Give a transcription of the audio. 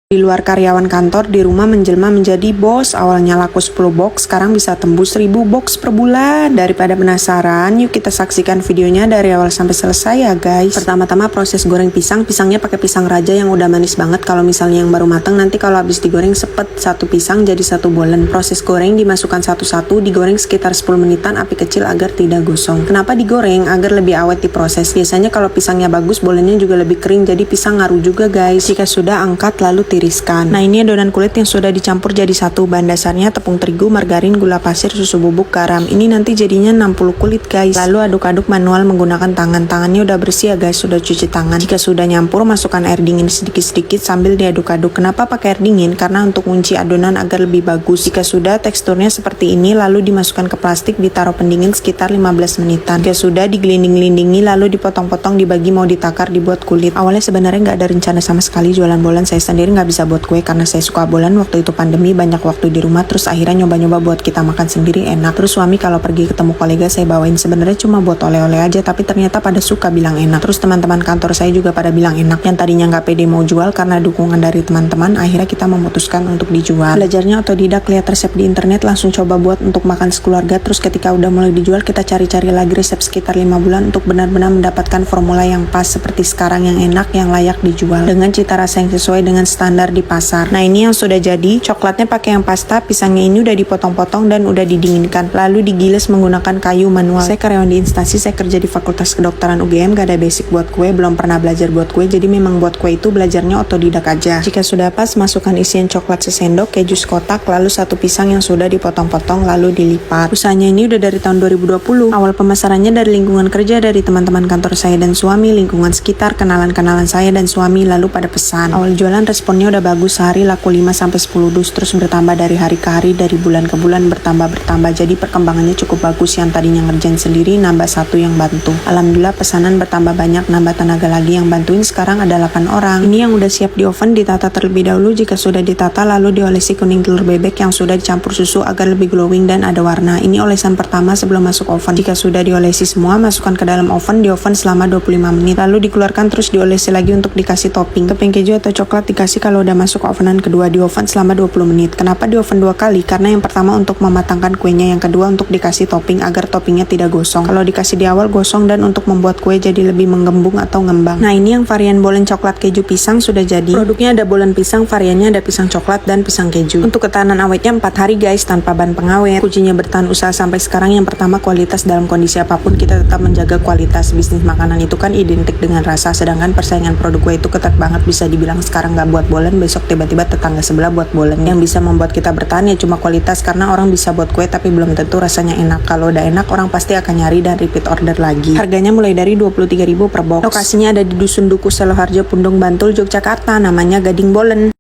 Di luar karyawan kantor, di rumah menjelma menjadi bos. Awalnya laku 10 box, sekarang bisa tembus 1000 box per bulan. Daripada penasaran, yuk kita saksikan videonya dari awal sampai selesai ya guys. Pertama-tama proses goreng pisang. Pisangnya pakai pisang raja yang udah manis banget. Kalau misalnya yang baru matang, nanti kalau habis digoreng sepet satu pisang jadi satu bolen. Proses goreng dimasukkan satu-satu, digoreng sekitar 10 menitan api kecil agar tidak gosong. Kenapa digoreng? Agar lebih awet diproses. Biasanya kalau pisangnya bagus, bolennya juga lebih kering, jadi pisang ngaruh juga guys. Jika sudah, angkat lalu tiriskan. Nah, ini adonan kulit yang sudah dicampur jadi satu. Bahan dasarnya tepung terigu, margarin, gula pasir, susu bubuk, garam. Ini nanti jadinya 60 kulit guys. Lalu aduk-aduk manual menggunakan tangan. Tangannya udah bersih ya guys, sudah cuci tangan. Jika sudah nyampur, masukkan air dingin sedikit-sedikit sambil diaduk-aduk. Kenapa pakai air dingin? Karena untuk kunci adonan agar lebih bagus. Jika sudah teksturnya seperti ini, lalu dimasukkan ke plastik, ditaruh pendingin sekitar 15 menitan. Jika sudah digelinding-gelindingi, lalu dipotong-potong, dibagi mau ditakar, dibuat kulit. Awalnya sebenarnya nggak ada rencana sama sekali jualan bolan. Saya sendiri nggak bisa buat kue karena saya suka bolan. Waktu itu pandemi, banyak waktu di rumah, terus akhirnya nyoba-nyoba buat kita makan sendiri enak. Terus suami kalau pergi ketemu kolega saya bawain, sebenarnya cuma buat oleh-oleh aja, tapi ternyata pada suka bilang enak. Terus teman-teman kantor saya juga pada bilang enak. Yang tadinya nggak pede mau jual karena dukungan dari teman-teman, akhirnya kita memutuskan untuk dijual. Belajarnya otodidak, lihat resep di internet, langsung coba buat untuk makan sekeluarga. Terus ketika udah mulai dijual, kita cari-cari lagi resep sekitar 5 bulan untuk benar-benar mendapatkan formula yang pas seperti sekarang, yang enak, yang layak dijual dengan cita rasa yang sesuai dengan standar di pasar. Nah, ini yang sudah jadi. Coklatnya pakai yang pasta, pisangnya ini udah dipotong-potong dan udah didinginkan, lalu digiles menggunakan kayu manual. Saya karyawan di instansi, saya kerja di Fakultas Kedokteran UGM, gak ada basic buat kue, belum pernah belajar buat kue, jadi memang buat kue itu belajarnya otodidak aja. Jika sudah pas, masukkan isian coklat sesendok, keju sekotak, lalu satu pisang yang sudah dipotong-potong lalu dilipat. Usahanya ini udah dari tahun 2020. Awal pemasarannya dari lingkungan kerja, dari teman-teman kantor saya dan suami, lingkungan sekitar, kenalan-kenalan saya dan suami, lalu pada pesan. Awal jualan responnya udah bagus, sehari laku 5-10 dus, terus bertambah dari hari ke hari, dari bulan ke bulan bertambah. Jadi perkembangannya cukup bagus. Yang tadinya ngerjain sendiri, nambah satu yang bantu. Alhamdulillah pesanan bertambah banyak, nambah tenaga lagi yang bantuin, sekarang ada 8 orang. Ini yang udah siap di oven, ditata terlebih dahulu. Jika sudah ditata, lalu diolesi kuning telur bebek yang sudah dicampur susu agar lebih glowing dan ada warna. Ini olesan pertama sebelum masuk oven. Jika sudah diolesi semua, masukkan ke dalam oven, di oven selama 25 menit, lalu dikeluarkan terus diolesi lagi untuk dikasih topping. Topping keju atau coklat dikasih kalau udah masuk ovenan kedua, di oven selama 20 menit. Kenapa di oven 2 kali? Karena yang pertama untuk mematangkan kuenya, yang kedua untuk dikasih topping agar toppingnya tidak gosong. Kalau dikasih di awal gosong, dan untuk membuat kue jadi lebih menggembung atau ngembang. Nah, ini yang varian bolen coklat keju pisang sudah jadi. Produknya ada bolen pisang, variannya ada pisang coklat dan pisang keju. Untuk ketahanan awetnya 4 hari guys, tanpa bahan pengawet. Kuncinya bertahan usaha sampai sekarang yang pertama kualitas. Dalam kondisi apapun kita tetap menjaga kualitas. Bisnis makanan itu kan identik dengan rasa, sedangkan persaingan produk kue itu ketat banget. Bisa dibilang sekarang nggak buat bolen, besok tiba-tiba tetangga sebelah buat bolen. Yang bisa membuat kita bertahan ya cuma kualitas, karena orang bisa buat kue tapi belum tentu rasanya enak. Kalau udah enak, orang pasti akan nyari dan repeat order lagi. Harganya mulai dari 23.000 per box. Lokasinya ada di Dusun Duku, Seloharjo, Pundung, Bantul, Yogyakarta. Namanya Gading Bolen.